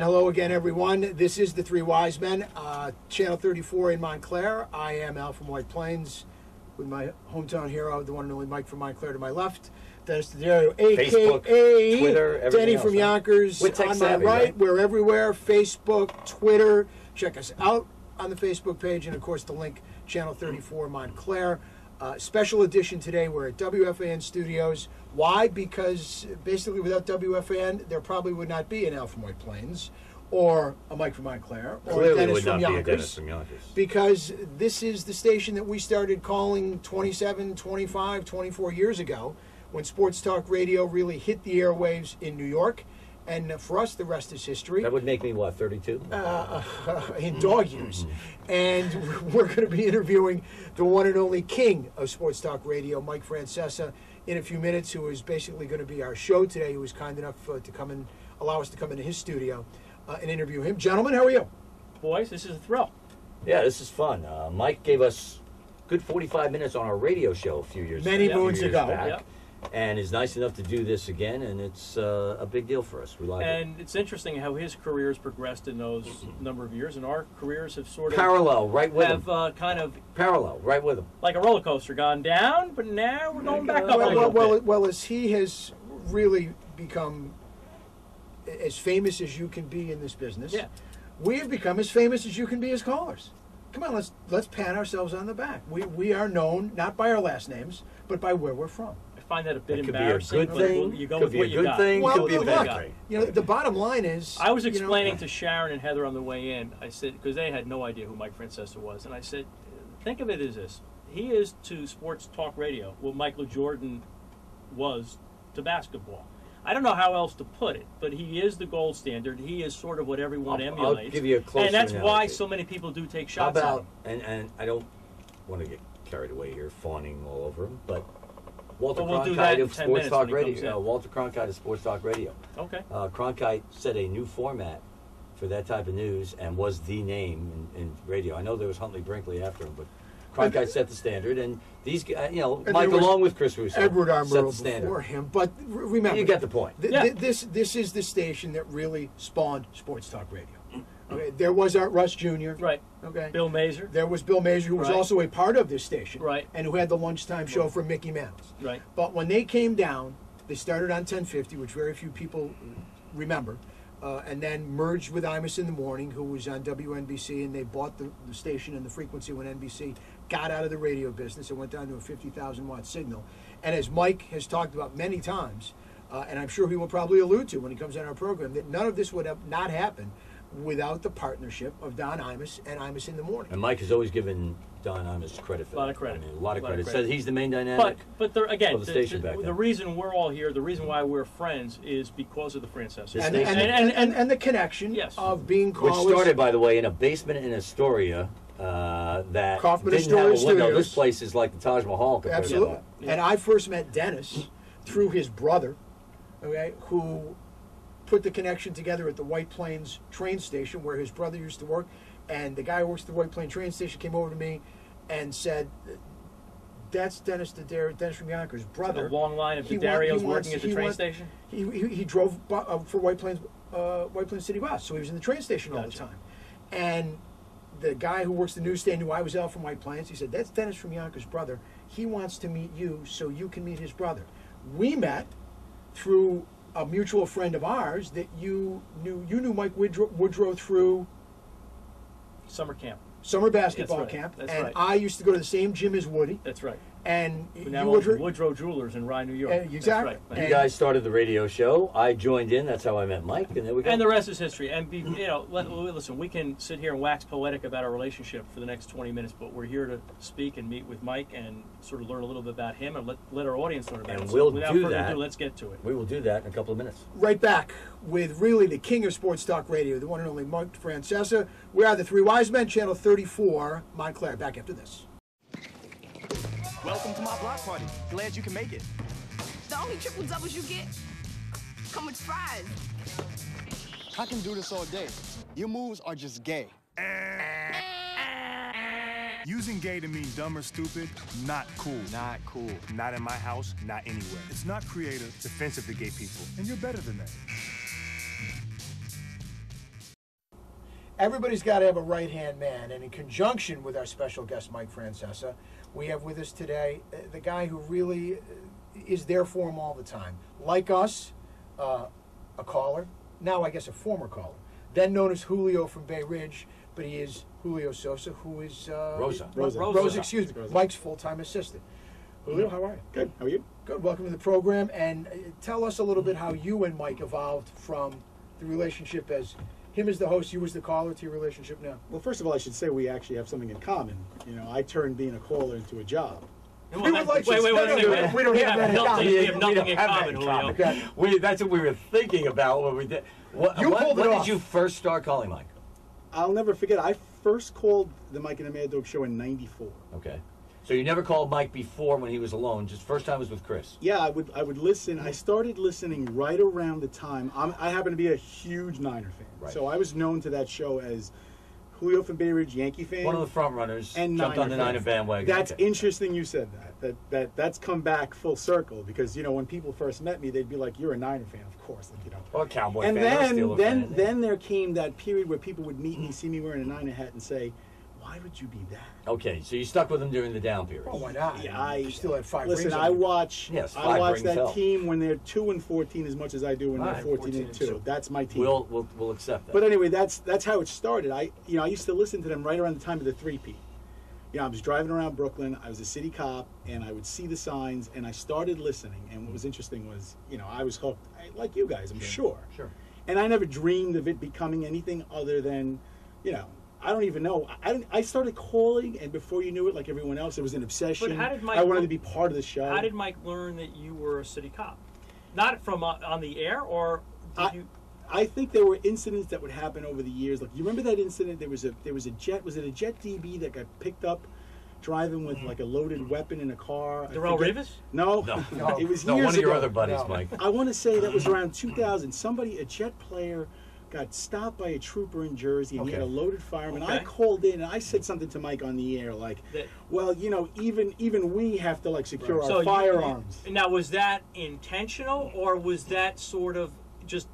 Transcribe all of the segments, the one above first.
And hello again, everyone. This is the Three Wise Men, Channel 34 in Montclair. I am Al from White Plains with my hometown hero, the one and only Mike from Montclair to my left. Dennis D'Addario, a.k.a. Twitter, Denny from Yonkers. On my right, we're everywhere. Facebook, Twitter. Check us out on the Facebook page. And, of course, the link, Channel 34 Montclair. Special edition today. We're at WFAN Studios. Why? Because basically without WFAN, there probably would not be an Al from White Plains or a Mike from Montclair or a Dennis from Yonkers. Because this is the station that we started calling 27, 25, 24 years ago when sports talk radio really hit the airwaves in New York. And for us, the rest is history. That would make me, what, 32? In dog years. And we're going to be interviewing the one and only king of sports talk radio, Mike Francesa, in a few minutes, who is basically going to be our show today, who was kind enough to come and allow us to come into his studio and interview him. Gentlemen, how are you? Boys, this is a thrill. Yeah, this is fun. Mike gave us good 45 minutes on our radio show a few years Many moons ago. Yep. And is nice enough to do this again, and it's a big deal for us. We like it. And it's interesting how his career has progressed in those number of years, and our careers have sort of parallel, right with him. Kind of parallel, right with him. Like a roller coaster, gone down, but now we're going back up a little bit. Well, as he has really become as famous as you can be in this business, we have become as famous as you can be as callers. Come on, let's pat ourselves on the back. We are known not by our last names, but by where we're from. I find that a bit could embarrassing. Be a good thing. You go could with be what a you good got. thing. Well, could be a bad thing. You know, the bottom line is. I was explaining to Sharon and Heather on the way in. I said, because they had no idea who Mike Francesa was, and I said, think of it as this: he is to sports talk radio what Michael Jordan was to basketball. I don't know how else to put it, but he is the gold standard. He is sort of what everyone emulates. I'll give you a closer and that's analogy. why so many people do take shots How about, at him. and I don't want to get carried away here, fawning all over him, but Walter we'll do Cronkite that in of 10 Sports minutes Talk when he comes Radio. in. Walter Cronkite of Sports Talk Radio. Okay. Cronkite set a new format for that type of news and was the name in radio. I know there was Huntley Brinkley after him, but Cronkite set the standard, and these guys, Mike along with Chris Russo, Edward R. set the Murrow standard. before him. But remember, you get the point. This is the station that really spawned sports talk radio. Okay, there was Art Russ Jr. Right. Okay. Bill Mazer. There was Bill Mazer, who was also a part of this station. Right. And who had the lunchtime show for Mickey Mouse. Right. But when they came down, they started on 1050, which very few people remember, and then merged with Imus in the Morning, who was on WNBC, and they bought the station and the frequency when NBC got out of the radio business and went down to a 50,000-watt signal. And as Mike has talked about many times, and I'm sure he will probably allude to when he comes on our program, that none of this would have not happened without the partnership of Don Imus and Imus in the Morning. And Mike has always given Don Imus credit for that. A lot of credit. I mean, a lot of credit. Says he's the main dynamic. But there, again, of the station back then. The reason we're all here, the reason why we're friends, is because of the Francesa. And the connection of being called. Which started, by the way, in a basement in Astoria that Kaufman didn't have a window. Studios. This place is like the Taj Mahal. Absolutely. And I first met Dennis through his brother, okay, who put the connection together at the White Plains train station where his brother used to work. And the guy who works at the White Plains train station came over to me and said, that's Dennis D'Addario, Dennis from Yonkers' brother. A long line of D'Addarios working at the train station? He drove for White Plains City Bus, so he was in the train station all the time. And the guy who works the newsstand knew I was Al from White Plains. He said, that's Dennis from Yonkers' brother. He wants to meet you so you can meet his brother. We met through a mutual friend of ours that you knew Mike Woodrow through summer camp. Summer basketball camp. That's and right. I used to go to the same gym as Woody. That's right. And now Woodrow Jewelers in Rye, New York. Exactly. That's right. You guys started the radio show. I joined in. That's how I met Mike, and there we go. And the rest is history. And listen, we can sit here and wax poetic about our relationship for the next 20 minutes, but we're here to speak and meet with Mike and sort of learn a little bit about him and let our audience learn about him. And we'll without do further that. ado, let's get to it. We will do that in a couple of minutes. Right back with really the king of sports talk radio, the one and only Mike Francesa. We are the Three Wise Men, Channel 34, Montclair. Back after this. Welcome to my block party. Glad you can make it. The only triple doubles you get come with fries. I can do this all day. Your moves are just gay. Using gay to mean dumb or stupid, not cool. Not cool. Not in my house, not anywhere. It's not creative, it's offensive to gay people. And you're better than that. everybody's got to have a right-hand man, and in conjunction with our special guest, Mike Francesa, we have with us today the guy who really is there for him all the time. Like us, a caller, now I guess a former caller, then known as Julio from Bay Ridge, but he is Julio Sosa, who is... Rosa. Excuse me, Mike's full-time assistant. Julio, how are you? Good. How are you? Good. Welcome to the program, and tell us a little bit how you and Mike evolved from the relationship as him as the host, you as the caller, to your relationship now. Well, first of all, I should say we actually have something in common. You know, I turned being a caller into a job. Well, We would like to- wait, no, a second. we don't have that in common. We have nothing in common, Julio. Okay. That's what we were thinking about when we did. When pulled it off. did you first start calling Mike? I'll never forget, I first called the Mike and the Mad Dog show in '94. Okay. So you never called Mike before when he was alone, just first time was with Chris. Yeah, I would listen. I started listening right around the time. I happen to be a huge Niner fan. Right. So I was known to that show as Julio from Bay Ridge, Yankee fan. One of the front runners, and jumped on the fan. Niner bandwagon. That's Okay. interesting you said that. That's come back full circle because, you know, when people first met me, they'd be like, "You're a Niner fan, of course." Like, you know. Or a Cowboy And fan, or a Steeler fan. then there came that period where people would meet me, see me wearing a Niner hat, and say, "Why would you be that?" Okay, so you stuck with him during the down period. Oh, why not? Yeah, I still had 5 listen. rings on I you. watch. Yes, I 5 watch rings that help. team when they're 2-14 as much as I do when All they're right, 14-2. That's my team. We'll accept that. But anyway, that's how it started. I used to listen to them right around the time of the 3-peat. You know, I was driving around Brooklyn. I was a city cop, and I would see the signs, and I started listening. And what was interesting was, you know, I was hooked, like you guys, I'm sure. Sure. And I never dreamed of it becoming anything other than, you know, I don't even know. I started calling, and before you knew it, like everyone else, it was an obsession. But how did Mike? I wanted to be part of the show. How did Mike learn that you were a city cop? Not from on the air, or did you? I think there were incidents that would happen over the years. Like, you remember that incident? There was a jet. Was it a jet DB that got picked up driving with like a loaded weapon in a car? Darrell Rivas? No, No. it was No, years one of your ago. other buddies, No. Mike. I want to say that was around 2000. A jet player, got stopped by a trooper in Jersey, and he had a Okay. loaded fireman. Okay. I called in and I said something to Mike on the air, like, That- "Well, you know, even we have to like secure Right. our So firearms." now, was that intentional, or was that sort of just?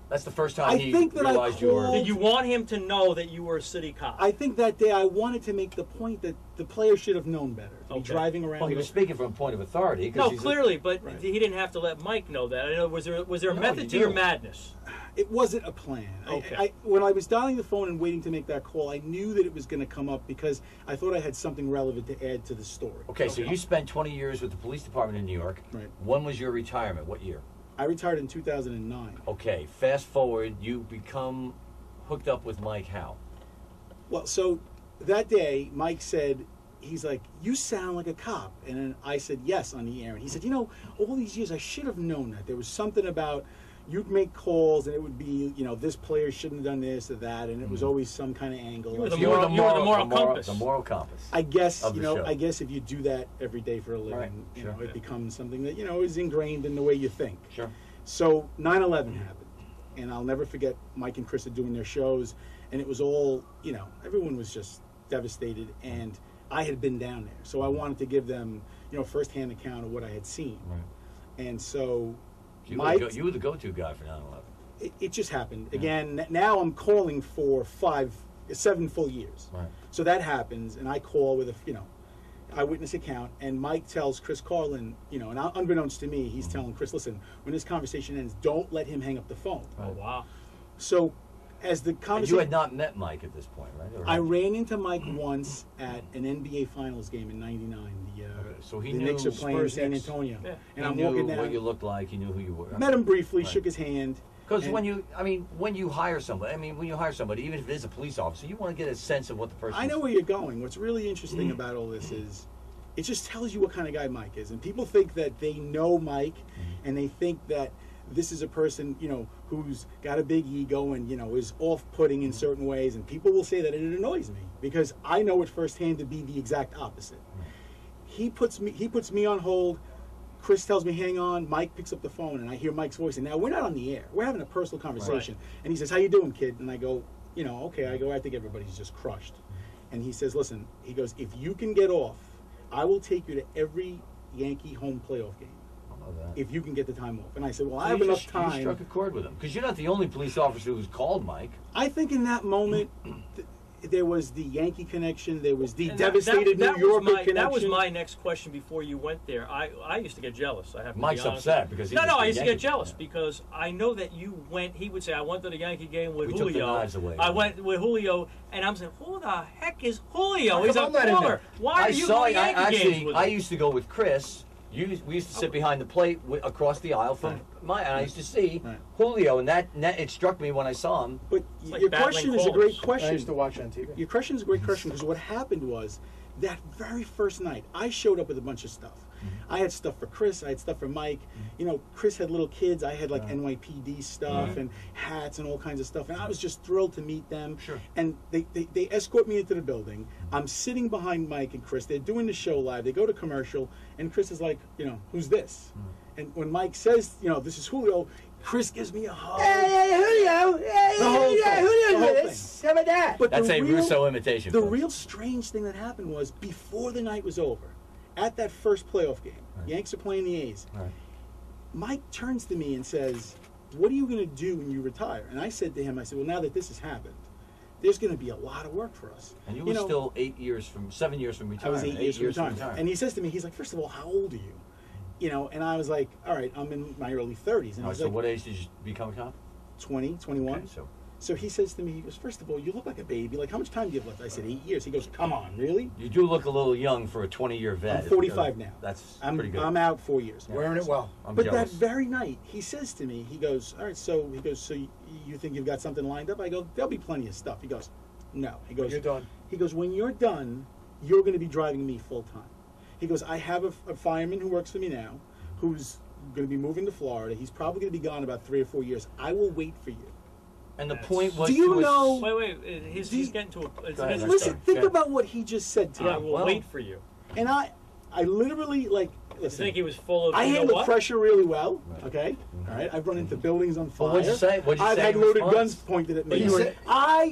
That's the first time I he think that I realized you were. called- Did you want him to know that you were a city cop? I think that day I wanted to make the point that the player should have known better. To be Okay. driving around. Well, he was speaking from a point of authority. 'Cause No, he's a- clearly, but Right. he didn't have to let Mike know that. I know, was there a No, method you to your do. madness? It wasn't a plan. Okay. When I was dialing the phone and waiting to make that call, I knew that it was going to come up because I thought I had something relevant to add to the story. Okay, so you spent 20 years with the police department in New York. Right. When was your retirement? What year? I retired in 2009. Okay, fast forward, you become hooked up with Mike how? Well, so that day, Mike said, he's like, "You sound like a cop." And then I said, "Yes," on the air. And he said, "You know, all these years I should have known that. There was something about you'd make calls and it would be, you know, this player shouldn't have done this or that. And it was always some kind of angle. were the You moral- you were the moral compass. The moral compass. I guess, of you the know, show. I guess if you do that every day for a living, Right, you sure. know, it becomes something that, you know, is ingrained in the way you think. Sure. So 9/11 happened, and I'll never forget Mike and Chris are doing their shows, and it was all, you know, everyone was just devastated, and I had been down there, so I wanted to give them, you know, firsthand account of what I had seen. Right. And so You Mike, were you were the go-to guy for 9/11. it just happened. Again, now I'm calling for 7 full years. Right. So that happens, and I call with a, you know, eyewitness account, and Mike tells Chris Carlin, you know, and unbeknownst to me, he's telling Chris, "Listen, when this conversation ends, don't let him hang up the phone." Oh wow! So as the And conversation, you had not met Mike at this point, right? Or I had you? ran into Mike once at an NBA Finals game in '99. So he the knew Knicks are playing Spurs San Knicks. Antonio, Yeah. and he I'm knew walking what you down. looked like. He knew who you were. Met him briefly, Right. shook his hand. Because and when you hire somebody, even if it is a police officer, you want to get a sense of what the person. I know where you're going. What's really interesting about all this is it just tells you what kind of guy Mike is. And people think that they know Mike, and they think that this is a person, you know, who's got a big ego and, you know, is off-putting in certain ways. And people will say that, and it annoys me because I know it firsthand to be the exact opposite. He puts me on hold. Chris tells me, "Hang on." Mike picks up the phone, and I hear Mike's voice. And now we're not on the air. We're having a personal conversation. And he says, "How you doing, kid?" And I go, "You know, okay." I go, "I think everybody's just crushed." And he says, "Listen," he goes, "if you can get off, I will take you to every Yankee home playoff game." if you can get the time off. And I said, well, I So have enough You time. struck a chord with him because you're not the only police officer who's called Mike. I think in that moment, there was the Yankee connection. There was the And devastated that New Yorker was connection. That was my next question before you went there. I used to get jealous. I have to Mike's be honest. upset because he was I the used to Yankee get jealous fan. because I know that you went. He would say, "I went to the Yankee game with We took the Julio." knives away. I went with Julio, and I'm saying, "Who the heck is Julio? How He's come a I'm not in caller. there? Why are you going to Yankee games with I him?" used to go with Chris. We used to sit behind the plate across the aisle from and I used to see Julio, and that it struck me when I saw him. But like your battling question is a great callers. I question. used to watch on TV. Your question is a great question because what happened was that very first night, I showed up with a bunch of stuff. I had stuff for Chris. I had stuff for Mike. You know, Chris had little kids. I had like NYPD stuff and hats and all kinds of stuff. And I was just thrilled to meet them. Sure. And they escort me into the building. I'm sitting behind Mike and Chris. They're doing the show live. They go to commercial. And Chris is like, you know, who's this? And when Mike says, you know, this is Julio, Chris gives me a hug. Hey, Julio! Hey, The whole yeah, thing. Julio's The whole with us. How about that? But That's the a real- Russo imitation. The folks. real strange thing that happened was before the night was over, at that first playoff game, Yanks are playing the A's. Right. Mike turns to me and says, "What are you going to do when you retire?" And I said to him, I said, "Well, now that this has happened, there's going to be a lot of work for us." And you were know, still 7 years from I retirement. was 8 years from retirement. And he says to me, he's like, "First of all, how old are you?" You know, and I was like, "All right, I'm in my early 30s." And I was so like, what age did you become a cop? 20, 21. Okay, So he says to me, he goes, "First of all, you look like a baby. Like, how much time do you have left?" I said, 8 years. He goes, "Come on, really?" you do look a little young for a 20-year vet. I'm 45 now. That's I'm pretty good. I'm out 4 years. Wearing it well. I'm But jealous. that very night, he says to me, he goes, "All right, so," he goes, "So you think you've got something lined up?" I go, "There'll be plenty of stuff." He goes, "No." He goes, You're done. He goes, "When you're done, you're going to be driving me full time." He goes, "I have a fireman who works for me now, who's going to be moving to Florida. He's probably going to be gone about 3 or 4 years. I will wait for you." And the point was, Do you to know- Wait, he's getting to a. It's Go ahead. interesting. Listen, think Yeah. about what he just said to Yeah, me. we'll well- wait for you. And I literally, like, You listen, think he was full of? I you know handle what? pressure really well, okay? All right, I've run into buildings on fire. Well, what'd you say? What'd you I've say had in loaded response? guns pointed at me. You said-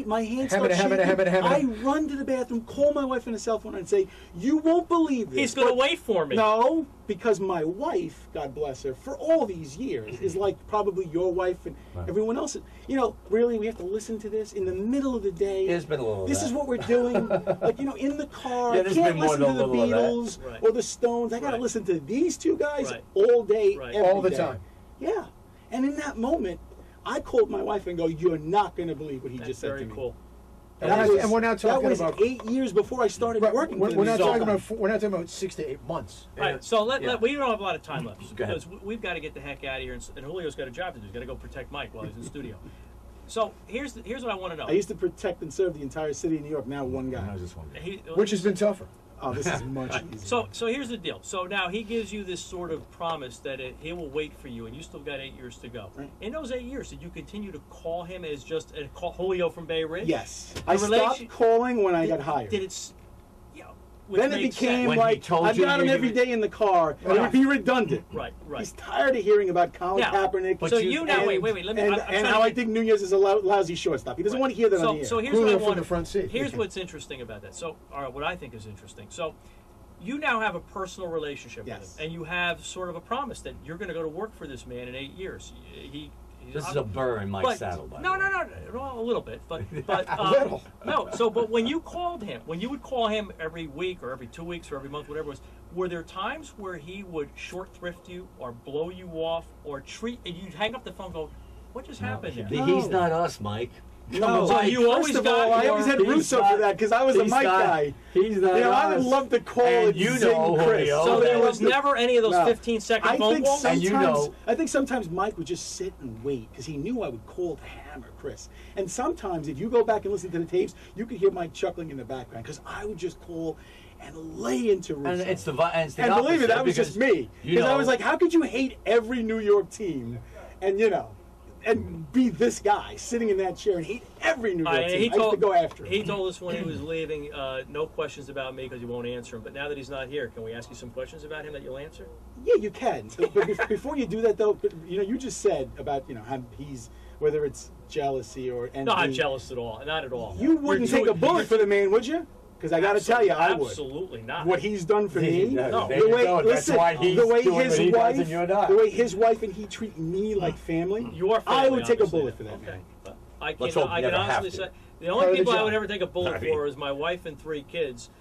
My hands start shaking. I run to the bathroom, call my wife on a cell phone, and say, "You won't believe this." He's going to but- wait for me. No, because my wife, God bless her, for all these years, is like probably your wife and everyone else. You know, really, we have to listen to this in the middle of the day. There's been a little of This that. is what we're doing. Like, you know, in the car. Yeah, I there's can't been more listen to than the a little of that. Beatles Right. or the Stones. I got to Right. listen to these two guys Right. all day, Right. every All the day. time. Yeah. And in that moment, I called my wife and go, "You're not going to believe what he That's just said very to me." cool. And, That we're- was- and we're not talking that was about 8 years before I started working. We're, for we're the not News talking Office. about we're not talking about 6 to 8 months. All right, so Yeah. we don't have a lot of time left Go ahead. because we've got to get the heck out of here, and Julio's got a job to do. He's got to go protect Mike while he's in the studio. So here's what I want to know. I used to protect and serve the entire city of New York. Now one guy. I was just wondering. Which has been tougher. Oh, this is much easier. So here's the deal. So now he gives you this sort of promise that he will wait for you, and you still got 8 years to go. Right. In those 8 years, did you continue to call him as just call Julio from Bay Ridge? Yes. The I stopped relation- calling when I got hired. Did it? Which Then it makes became sense. When he like, told I've you got him you every would- day in the car, and it would be redundant. Right. He's tired of hearing about Colin Now, Kaepernick. so you- you now and, wait. Let me. and, I'm and trying how to I get- think Nunez is a lousy shortstop. He doesn't want to hear that on the air. So here's Julio what I from want. the front seat. Here's what's interesting about that. So, what I think is interesting. So, you now have a personal relationship with Yes. him, and you have sort of a promise that you're going to go to work for this man in 8 years. This is a burr in Mike's saddle, by the way. No, well, a little bit, but little. no. So, but when you called him, when you would call him every week or every 2 weeks or every month, whatever it was, were there times where he would short thrift you or blow you off or treat, and you'd hang up the phone, and go, "What just happened there?" He's not us, Mike. No, So you always first of got all, I your- always had He's Russo not- for that because I was a he's Mike not- guy. He's not You know, I would us. love to call And it you Zing know, Chris. Julio. So there I was love never any of those No. 15-second I phone think calls. And you know- I think sometimes Mike would just sit and wait because he knew I would call to hammer Chris. And sometimes, if you go back and listen to the tapes, you could hear Mike chuckling in the background because I would just call and lay into Russo. And it's the And believe me, that was because, just me. you Because I know- was like, how could you hate every New York team and, and be this guy sitting in that chair and hate every New York team? I used to go after him. He told us when he was leaving, no questions about me because he won't answer them. But now that he's not here, can we ask you some questions about him that you'll answer? Yeah, you can. But before you do that, though, you just said about, how he's, whether it's jealousy or envy. No, I'm jealous at all. Not at all. You wouldn't You're take a bullet for the man, would you? Because I got to tell you, I would. Absolutely not. What he's done for me, No, the way, listen, the way his wife, and you're not. the way his wife and he treat me like family, Your I family, would take a obviously. bullet for that Okay. man. But I Let's can, hope I you can never have honestly to. say the Part only of the people I job. would ever take a bullet I mean- for is my wife and 3 kids,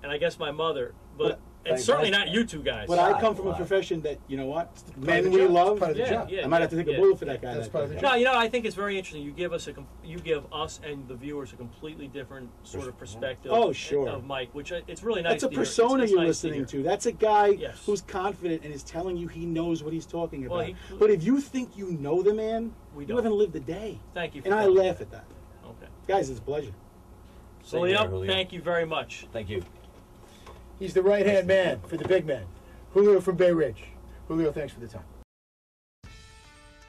and I guess my mother. But But- and certainly not you two guys. But I come from a Wow. profession that, you know what, part of men the we job. love, It's part of the job. Yeah, I might have to take a yeah. bullet for that guy. That's that part of day. the No, job. you know, I think it's very interesting. You give us and the viewers a completely different sort of perspective. Oh, sure. Of Mike, which it's really nice. That's a to hear. persona It's you're nice listening hear. to. That's a guy Yes. who's confident and is telling you he knows what he's talking about. Well, but if you think you know the man, We you don't. haven't lived a day. Thank you. For And I telling me laugh that. at that. Okay. Guys, it's a pleasure. Same here, Julio, Julio. thank you very much. Thank you. He's the right-hand man for the big man. Julio from Bay Ridge. Julio, thanks for the time.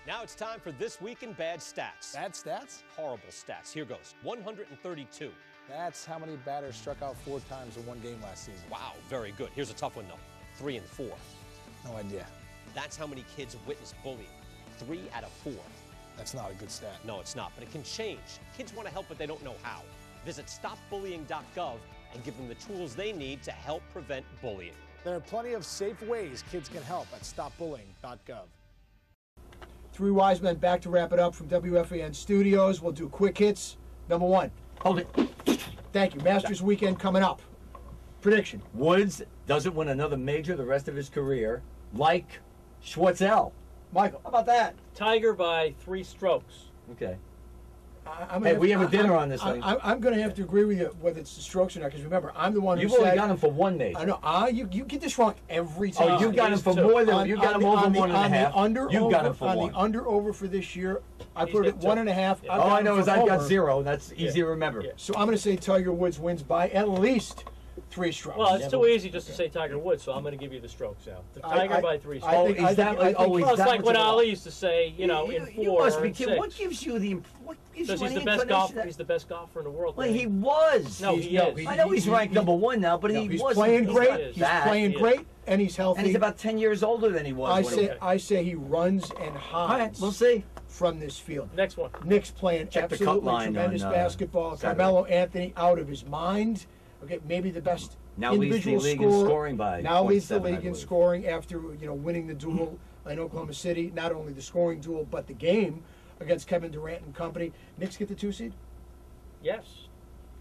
Now it's time for This Week in Bad Stats. Bad stats? Horrible stats. Here goes. 132. That's how many batters struck out 4 times in one game last season. Wow, very good. Here's a tough one, though. 3 and 4. No idea. That's how many kids witness bullying. 3 out of 4. That's not a good stat. No, it's not, but it can change. Kids want to help, but they don't know how. Visit stopbullying.gov and give them the tools they need to help prevent bullying. There are plenty of safe ways kids can help at stopbullying.gov. 3 wise men back to wrap it up from WFAN Studios. We'll do quick hits. Number 1. Hold it. Thank you. Masters weekend coming up. Prediction. Woods doesn't win another major the rest of his career, like Schwartzel. Michael. How about that? Tiger by 3 strokes. Okay. I'm Hey, we have a dinner on this thing. I'm going to have to agree with you whether it's the strokes or not, because remember, I'm the one who You've said... only got him for 1 major. I know. You get this wrong every time. Oh, you got him for two. more than you got him over 1.5. You got him for on 1. the under over for this year, I He's put it got 2. 1.5. Yeah. All I know is I've got over. 0. That's easy to remember. Yeah. So I'm going to say Tiger Woods wins by at least 3 strokes. Well, it's too easy just to say Tiger Woods, so I'm going to give you the strokes now. The Tiger by 3 strokes. I think, is that- I think, oh, is Well, it's that like what's what it about? Ali used to say, in 4 You must or be in kidding. 6. What gives you the? What gives Because you he's any the best inclination golfer. that- He's the best golfer in the world. Well, man. he was. No, he is. I know he's ranked number 1 now, but no, he he's wasn't. playing He's great. not He's that. playing He is. great, and he's healthy. And he's about 10 years older than he was. I say he runs and All right, hides we'll see. from this field. Next one. Nick's playing Check the cut absolutely line tremendous on, basketball. Saturday. Carmelo Anthony out of his mind. Okay, maybe the best Now leads the individual league in scorer. scoring by Now leads the 0.7, I league in believe. scoring after winning the duel in Oklahoma City. Not only the scoring duel, but the game against Kevin Durant and company. Knicks get the 2 seed. Yes,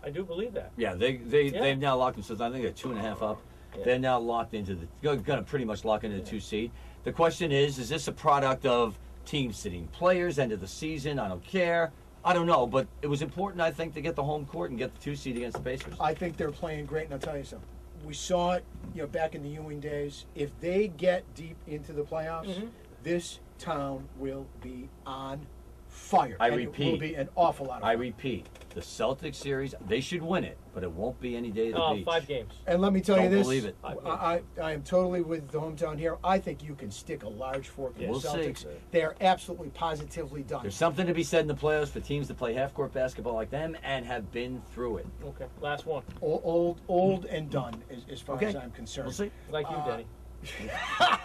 I do believe that. Yeah, they've now locked themselves. I think they're 2.5 up. Yeah. They're now locked into going to pretty much lock into the 2 seed. The question is this a product of teams sitting players end of the season? I don't care. I don't know, but it was important, I think, to get the home court and get the 2 seed against the Pacers. I think they're playing great, and I'll tell you something. We saw it, back in the Ewing days. If they get deep into the playoffs, this town will be on fire. I and repeat. It will be an awful lot of I fun. repeat, the Celtics series, they should win it, but it won't be any day at the Oh, beach. 5 games. And let me tell you Don't this. believe it. I am totally with the hometown here. I think you can stick a large fork in We'll the see. Celtics. They are absolutely positively done. There's something to be said in the playoffs for teams to play half-court basketball like them and have been through it. Okay, last one. Old and done, as far Okay. as I'm concerned. We'll see. Like you, Denny.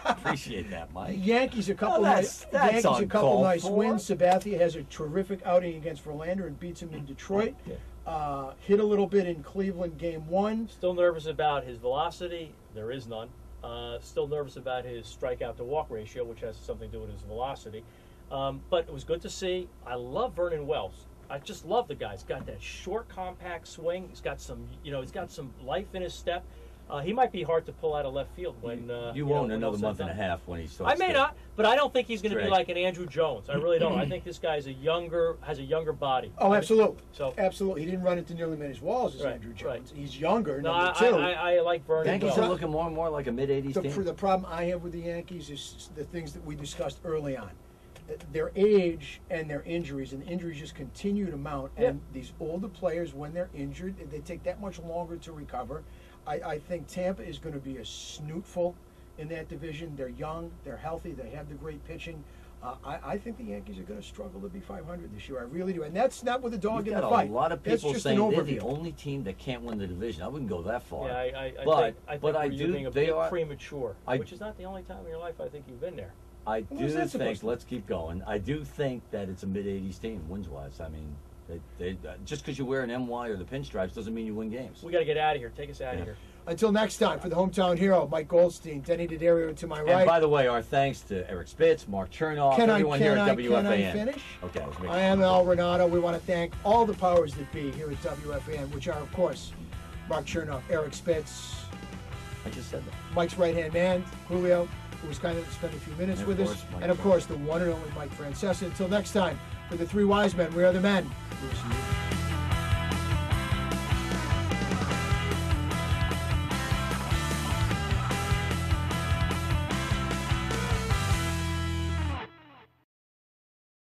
Appreciate that, The Mike. Yankees a couple that's Yankees a couple uncalled nice for. wins. Sabathia has a terrific outing against Verlander and beats him in Detroit. Hit a little bit in Cleveland game 1. Still nervous about his velocity. There is none. Still nervous about his strikeout to walk ratio, which has something to do with his velocity. But it was good to see. I love Vernon Wells. I just love the guy. He's got that short, compact swing. He's got some, he's got some life in his step. He might be hard to pull out of left field when You know, won't when another all month said and a done. half when he starts. I may not, but I don't think he's going to be Drag. like an Andrew Jones. I really don't. I think this guy's has a younger body. Oh, absolutely. So absolutely. He didn't run into nearly many walls as Right, Andrew right. Jones. He's younger, no, number 2. I like Vernon Yankees Wells. are looking more and more like a mid-'80s team. The problem I have with the Yankees is the things that we discussed early on. Their age and their injuries, and injuries just continue to mount. And these older players, when they're injured, they take that much longer to recover. I think Tampa is going to be a snootful in that division. They're young, they're healthy, they have the great pitching. I think the Yankees are going to struggle to be 500 this year. I really do. And that's not with a dog You've in the got fight. a lot of people that's just saying an they're overview. the only team that can't win the division. I wouldn't go that far. Yeah, I think but I you're do. being a They bit are premature, which is not the only time in your life I think you've been there. I What was do that supposed think. to Let's keep going. I do think that it's a mid-'80s team, wins-wise. I mean, Just because you wear an NY or the pinstripes doesn't mean you win games. We got to get out of here. Take us out of here. Until next time, for the hometown hero, Mike Goldstein, Denny D'Addario to my right. And by the way, our thanks to Eric Spitz, Mark Chernoff, everyone here at WFAN. Can I finish? Okay, I am Al Renato. We want to thank all the powers that be here at WFAN, which are, of course, Mark Chernoff, Eric Spitz. I just said that. Mike's right-hand man, Julio, who was kind enough to spend a few minutes with us. And, of course, the one and only Mike Francesa. Until next time, for the three wise men, we are the men. We'll see you.